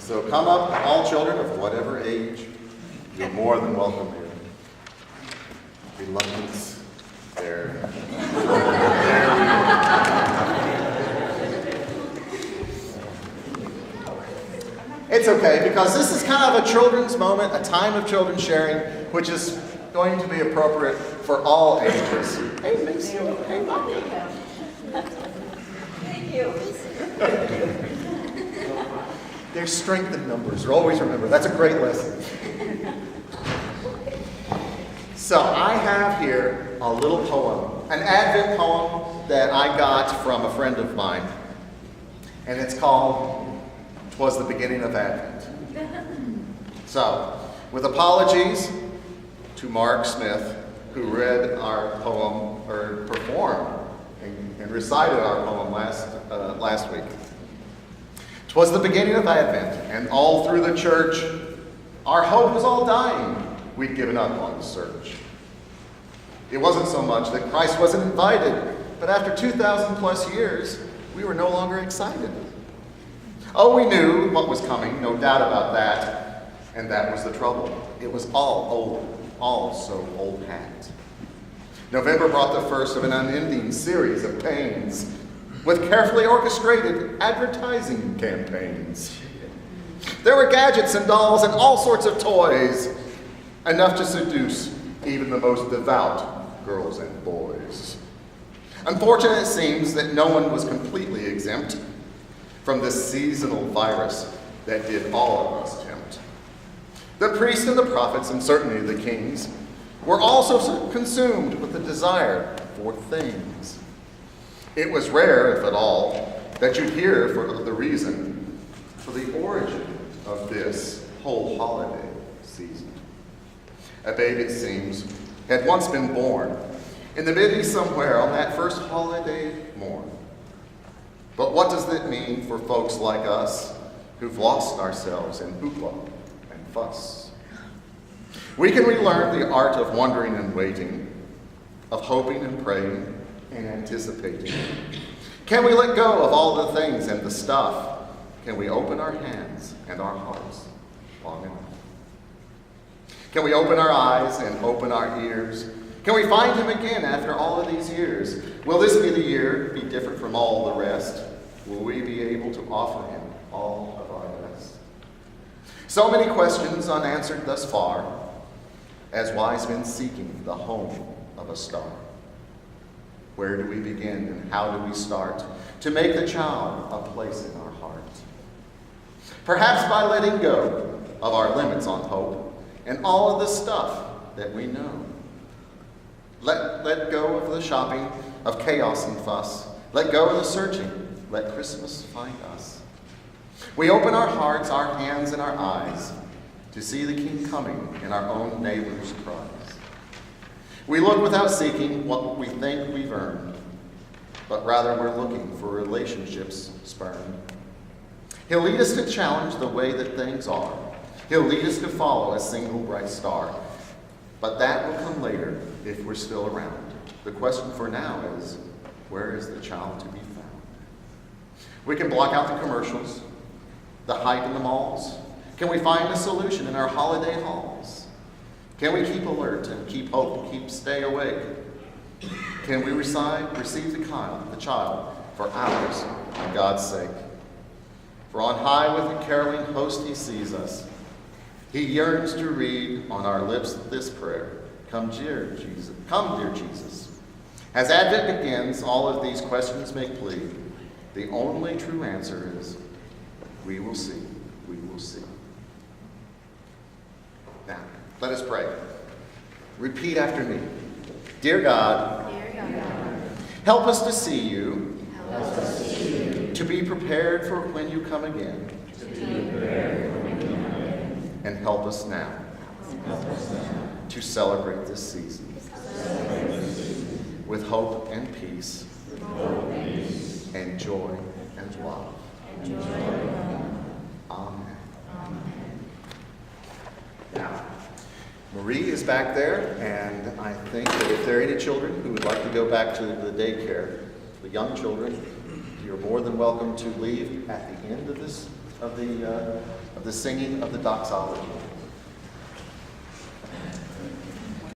So come up, all children of whatever age. You're more than welcome here. Reluctance. There. It's okay, because this is kind of a children's moment, a time of children sharing, which is going to be appropriate for all ages. Hey, Macy. Hey, Mommy. Thank you. There's strength in numbers. Always remember. That's a great lesson. So I have here a little poem, an Advent poem that I got from a friend of mine. And it's called "'Twas the Beginning of Advent." So, with apologies to Mark Smith, who read our poem, or performed and recited our poem last week. "'Twas the beginning of Advent, and all through the church, our hope was all dying. We'd given up on the search. It wasn't so much that Christ wasn't invited, but after 2,000 plus years, we were no longer excited. Oh, we knew what was coming, no doubt about that, and that was the trouble. It was all old, all so old hat. November brought the first of an unending series of pains, with carefully orchestrated advertising campaigns. There were gadgets and dolls and all sorts of toys, enough to seduce even the most devout girls and boys. Unfortunate it seems that no one was completely exempt from this seasonal virus that did all of us tempt. The priests and the prophets, and certainly the kings, were also consumed with the desire for things. It was rare, if at all, that you'd hear for the reason, for the origin of this whole holiday season. A babe, it seems, had once been born in the Mideast somewhere on that first holiday morn. But what does that mean for folks like us who've lost ourselves in hoopla and fuss? We can relearn the art of wondering and waiting, of hoping and praying and anticipating. Can we let go of all the things and the stuff? Can we open our hands and our hearts long enough? Can we open our eyes and open our ears? Can we find him again after all of these years? Will this be the year, be different from all the rest? Will we be able to offer him all of our best? So many questions unanswered thus far, as wise men seeking the home of a star. Where do we begin and how do we start to make the child a place in our heart? Perhaps by letting go of our limits on hope and all of the stuff that we know. Let go of the shopping, of chaos and fuss. Let go of the searching. Let Christmas find us. We open our hearts, our hands, and our eyes to see the King coming in our own neighbor's cries. We look without seeking what we think we've earned, but rather we're looking for relationships spurned. He'll lead us to challenge the way that things are. He'll lead us to follow a single bright star. But that will come later if we're still around. The question for now is, where is the child to be found? We can block out the commercials, the hype in the malls. Can we find a solution in our holiday halls? Can we keep alert and keep hope, stay awake? Can we receive the child for ours and God's sake? For on high with a caroling host he sees us. He yearns to read on our lips this prayer. Come, dear Jesus. Come, dear Jesus. As Advent begins, all of these questions make plea. The only true answer is, we will see, we will see. Now, let us pray. Repeat after me. Dear God, help us to see you, to be prepared for when you come again. And help us now to celebrate this season with hope and peace and joy and love. Amen. Now, Marie is back there, and I think that if there are any children who would like to go back to the daycare, the young children, you're more than welcome to leave at the end of the singing of the doxology.